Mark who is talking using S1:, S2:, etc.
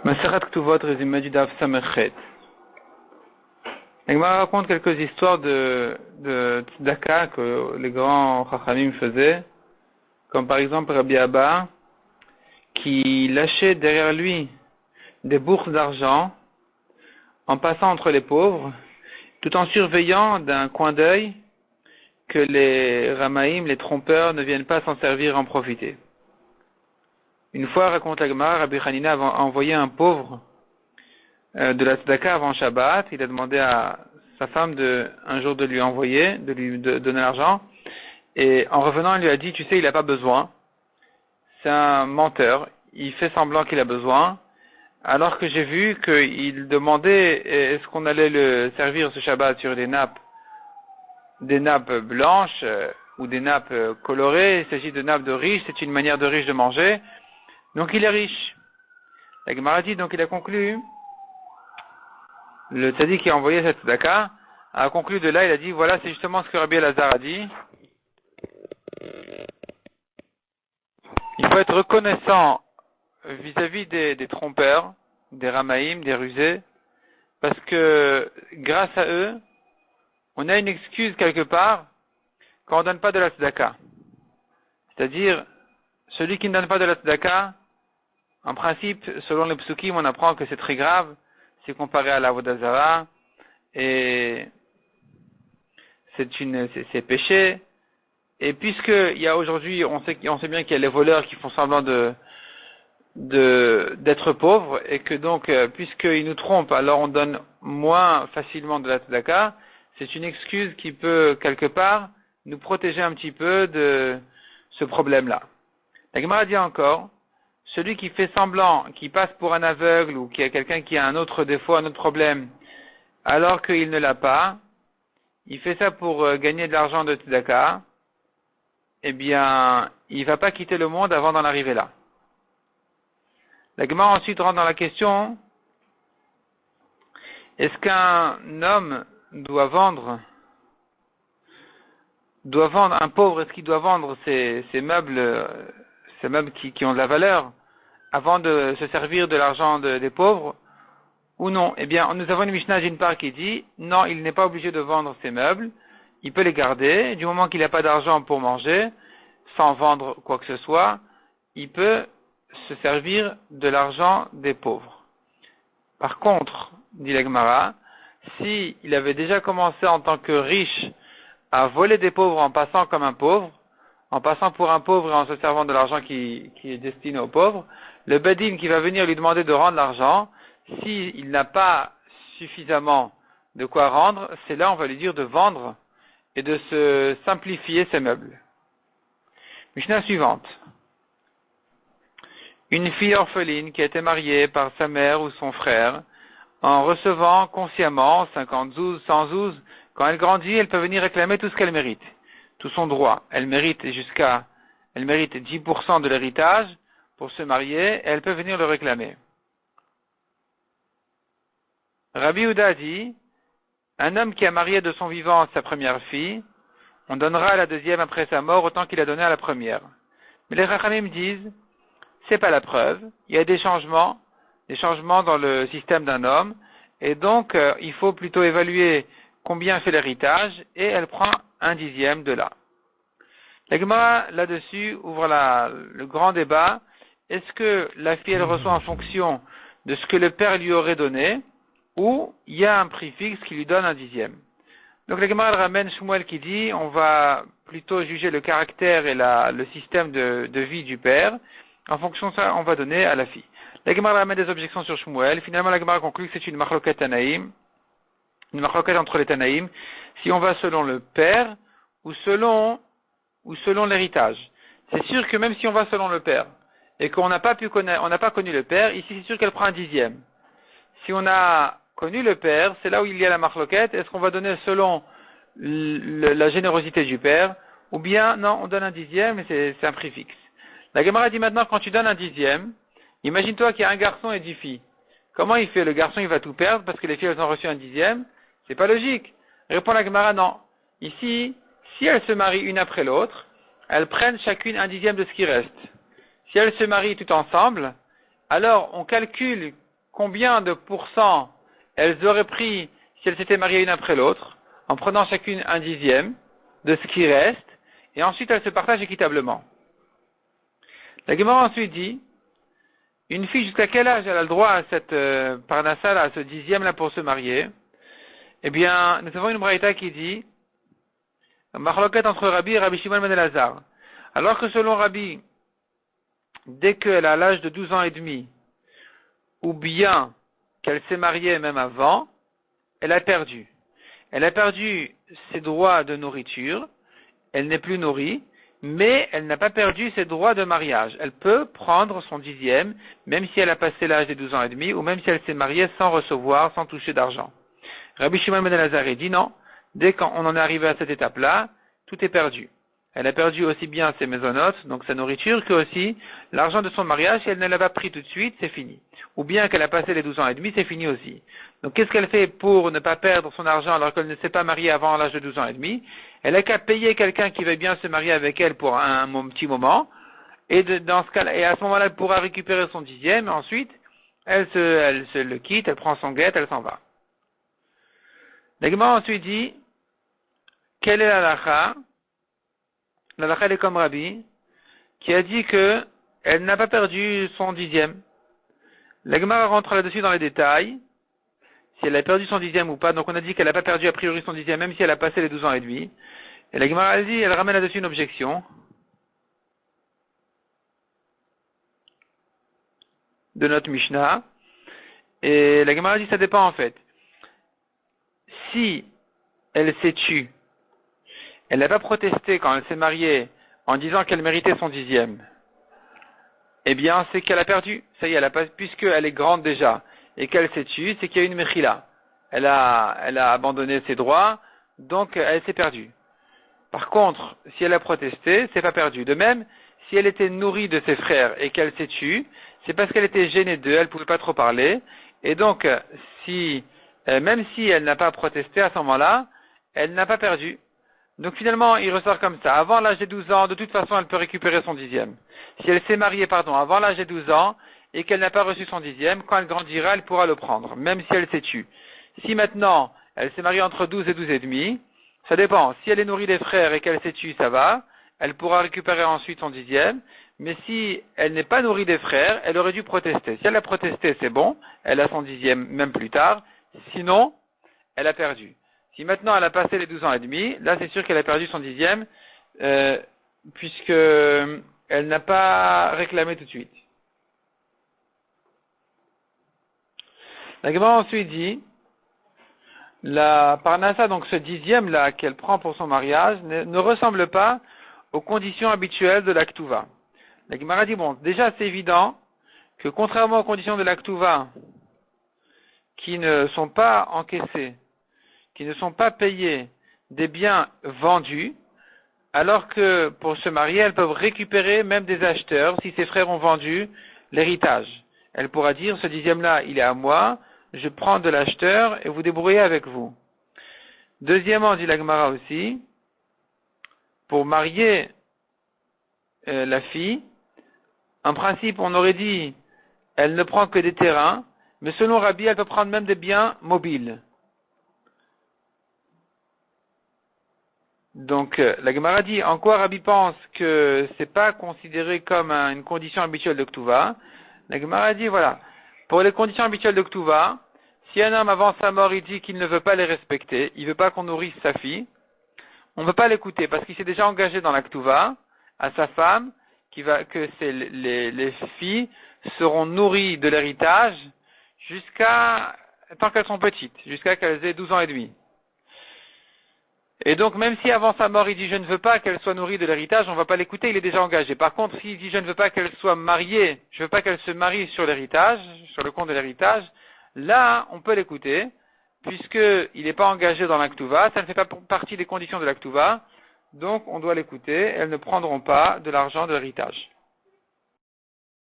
S1: Maserat Ktuvot, résumé du Daf Samerchet. Il me raconte quelques histoires de tzedaka que les grands chachamim faisaient, comme par exemple Rabbi Abba, qui lâchait derrière lui des bourses d'argent en passant entre les pauvres, tout en surveillant d'un coin d'œil que les ramaïm, les trompeurs, ne viennent pas s'en servir, en profiter. Une fois, raconte la Gemara, Rabbi Hanina a envoyé un pauvre de la tzedaka avant Shabbat. Il a demandé à sa femme un jour de lui envoyer, de lui donner l'argent. Et en revenant, il lui a dit, tu sais, il n'a pas besoin. C'est un menteur. Il fait semblant qu'il a besoin. Alors que j'ai vu qu'il demandait est-ce qu'on allait le servir ce Shabbat sur des nappes blanches ou des nappes colorées. Il s'agit de nappes de riches. C'est une manière de riche de manger. Donc il est riche. La Gemara dit, donc il a conclu, le tzaddik qui a envoyé cette tzedaka a conclu de là, il a dit, voilà, c'est justement ce que Rabbi Elazar a dit. Il faut être reconnaissant vis-à-vis des trompeurs, des ramaïm, des rusés, parce que grâce à eux, on a une excuse quelque part quand on ne donne pas de la tzedaka. C'est-à-dire, celui qui ne donne pas de la tzedaka, en principe, selon les psukim, on apprend que c'est très grave, c'est comparé à la avodah zara, et c'est péché. Et puisqu'il y a aujourd'hui, on sait bien qu'il y a les voleurs qui font semblant d'être pauvres, et que donc, puisqu'ils nous trompent, alors on donne moins facilement de la tzedaka, c'est une excuse qui peut, quelque part, nous protéger un petit peu de ce problème-là. La Gemara dit encore, celui qui fait semblant, qui passe pour un aveugle ou qui a quelqu'un qui a un autre défaut, un autre problème, alors qu'il ne l'a pas, il fait ça pour gagner de l'argent de tzedaka, eh bien, il va pas quitter le monde avant d'en arriver là. La Gemara ensuite rentre dans la question, est-ce qu'un homme doit vendre un pauvre, est-ce qu'il doit vendre ses meubles, qui ont de la valeur, avant de se servir de l'argent des pauvres, ou non? Eh bien, nous avons une Mishnah d'une part qui dit, non, il n'est pas obligé de vendre ses meubles, il peut les garder, du moment qu'il n'a pas d'argent pour manger, sans vendre quoi que ce soit, il peut se servir de l'argent des pauvres. Par contre, dit la Gemara, si il avait déjà commencé en tant que riche à voler des pauvres en passant comme un pauvre, en passant pour un pauvre et en se servant de l'argent qui est destiné aux pauvres, le Bedin qui va venir lui demander de rendre l'argent, s'il n'a pas suffisamment de quoi rendre, c'est là on va lui dire de vendre et de se simplifier ses meubles. Mishnah suivante. Une fille orpheline qui a été mariée par sa mère ou son frère, en recevant consciemment 50 zouz, 100 zouz, quand elle grandit, elle peut venir réclamer tout ce qu'elle mérite, tout son droit. Elle mérite 10% de l'héritage pour se marier, et elle peut venir le réclamer. Rabbi Houda dit, un homme qui a marié de son vivant sa première fille, on donnera à la deuxième après sa mort autant qu'il a donné à la première. Mais les Chachamim disent, c'est pas la preuve, il y a des changements dans le système d'un homme, et donc il faut plutôt évaluer combien fait l'héritage, et elle prend 1/10 de là. La Gemara, là-dessus, ouvre le grand débat, est-ce que la fille, elle reçoit en fonction de ce que le père lui aurait donné, ou il y a un prix fixe qui lui donne 1/10? Donc la Gemara, elle ramène Shmuel qui dit, on va plutôt juger le caractère et le système de vie du père, en fonction de ça, on va donner à la fille. La Gemara ramène des objections sur Shmuel, finalement la Gemara conclut que c'est une machloket Tanaïm, une machloket entre les Tanaïm, si on va selon le père, ou selon l'héritage. C'est sûr que même si on va selon le père, et qu'on n'a pas connu le père, ici c'est sûr qu'elle prend 1/10. Si on a connu le père, c'est là où il y a la machloket, est-ce qu'on va donner selon la générosité du père, ou bien, non, on donne 1/10, mais c'est un prix fixe. La Gemara dit maintenant, quand tu donnes 1/10, imagine-toi qu'il y a un garçon et 10 filles. Comment il fait? Le garçon, il va tout perdre parce que les filles, elles ont reçu 1/10. C'est pas logique. Répond la Gemara, non. Ici, si elles se marient une après l'autre, elles prennent chacune 1/10 de ce qui reste. Si elles se marient tout ensemble, alors on calcule combien de pourcents elles auraient pris si elles s'étaient mariées une après l'autre, en prenant chacune un dixième de ce qui reste, et ensuite elles se partagent équitablement. La Gemara ensuite dit, une fille jusqu'à quel âge elle a le droit à cette parnassa, à ce dixième là pour se marier? Eh bien, nous avons une braïta qui dit, Marloquette entre Rabbi et Rabbi Shimon ben Elazar. Alors que selon Rabbi, dès qu'elle a l'âge de 12 ans et demi, ou bien qu'elle s'est mariée même avant, elle a perdu. Elle a perdu ses droits de nourriture, elle n'est plus nourrie, mais elle n'a pas perdu ses droits de mariage. Elle peut prendre son dixième, même si elle a passé l'âge des 12 ans et demi, ou même si elle s'est mariée sans recevoir, sans toucher d'argent. Rabbi Shimon ben Elazar dit non, dès qu'on en est arrivé à cette étape-là, tout est perdu. Elle a perdu aussi bien ses maisonnotes, donc sa nourriture, que aussi l'argent de son mariage. Si elle ne l'a pas pris tout de suite, c'est fini. Ou bien qu'elle a passé les 12 ans et demi, c'est fini aussi. Donc qu'est-ce qu'elle fait pour ne pas perdre son argent alors qu'elle ne s'est pas mariée avant l'âge de 12 ans et demi? Elle a qu'à payer quelqu'un qui veut bien se marier avec elle pour un petit moment. Et dans ce cas-là, et à ce moment-là, elle pourra récupérer son dixième. Et ensuite, elle se le quitte, elle prend son guette, elle s'en va. La Gemara ensuite dit, quelle est la halakha? La halakha, elle est comme Rabbi, qui a dit que elle n'a pas perdu son dixième. La Gemara rentre là-dessus dans les détails, si elle a perdu son dixième ou pas. Donc on a dit qu'elle n'a pas perdu a priori son dixième, même si elle a passé les 12 ans et demi. Et la Gemara, elle ramène là-dessus une objection de notre Mishnah. Et la Gemara dit, ça dépend en fait. Si elle s'est tue, elle n'a pas protesté quand elle s'est mariée en disant qu'elle méritait son dixième, eh bien, c'est qu'elle a perdu. Ça y est, puisqu'elle est grande déjà, et qu'elle s'est tue, c'est qu'il y a une mechila. Elle a abandonné ses droits, donc elle s'est perdue. Par contre, si elle a protesté, c'est pas perdu. De même, si elle était nourrie de ses frères et qu'elle s'est tue, c'est parce qu'elle était gênée d'eux, elle pouvait pas trop parler, et donc, même si elle n'a pas protesté à ce moment-là, elle n'a pas perdu. Donc finalement, il ressort comme ça. Avant l'âge de 12 ans, de toute façon, elle peut récupérer son dixième. Si elle s'est mariée, avant l'âge de 12 ans, et qu'elle n'a pas reçu son dixième, quand elle grandira, elle pourra le prendre, même si elle s'est tue. Si maintenant, elle s'est mariée entre 12 et 12 et demi, ça dépend. Si elle est nourrie des frères et qu'elle s'est tue, ça va. Elle pourra récupérer ensuite son dixième. Mais si elle n'est pas nourrie des frères, elle aurait dû protester. Si elle a protesté, c'est bon. Elle a son dixième même plus tard. Sinon, elle a perdu. Si maintenant elle a passé les 12 ans et demi, là c'est sûr qu'elle a perdu son dixième, puisque elle n'a pas réclamé tout de suite. La Gemara ensuite dit, la parnassa, donc ce dixième là qu'elle prend pour son mariage, ne ressemble pas aux conditions habituelles de la Ktuva. La Gemara dit, bon, déjà c'est évident que contrairement aux conditions de la Ktuva, qui ne sont pas encaissées, qui ne sont pas payés des biens vendus, alors que pour se marier, elles peuvent récupérer même des acheteurs si ses frères ont vendu l'héritage. Elle pourra dire, ce dixième-là, il est à moi, je prends de l'acheteur et vous débrouillez avec vous. Deuxièmement, dit la Gemara aussi, pour marier la fille, en principe, on aurait dit, elle ne prend que des terrains, mais selon Rabbi, elle peut prendre même des biens mobiles. Donc, la Gemara dit, en quoi Rabbi pense que c'est pas considéré comme une condition habituelle de Ktuva? La Gemara dit, voilà, pour les conditions habituelles de Ktuva, si un homme avant sa mort, il dit qu'il ne veut pas les respecter, il veut pas qu'on nourrisse sa fille, on ne peut pas l'écouter parce qu'il s'est déjà engagé dans la Ktuva à sa femme, que les filles seront nourries de l'héritage tant qu'elles sont petites, jusqu'à qu'elles aient 12 ans et demi. Et donc, même si avant sa mort, il dit « je ne veux pas qu'elle soit nourrie de l'héritage », on ne va pas l'écouter, il est déjà engagé. Par contre, s'il dit « je ne veux pas qu'elle soit mariée, je ne veux pas qu'elle se marie sur l'héritage, sur le compte de l'héritage », là, on peut l'écouter, puisqu'il n'est pas engagé dans la Ktuva, ça ne fait pas partie des conditions de la Ktuva, donc on doit l'écouter, elles ne prendront pas de l'argent de l'héritage.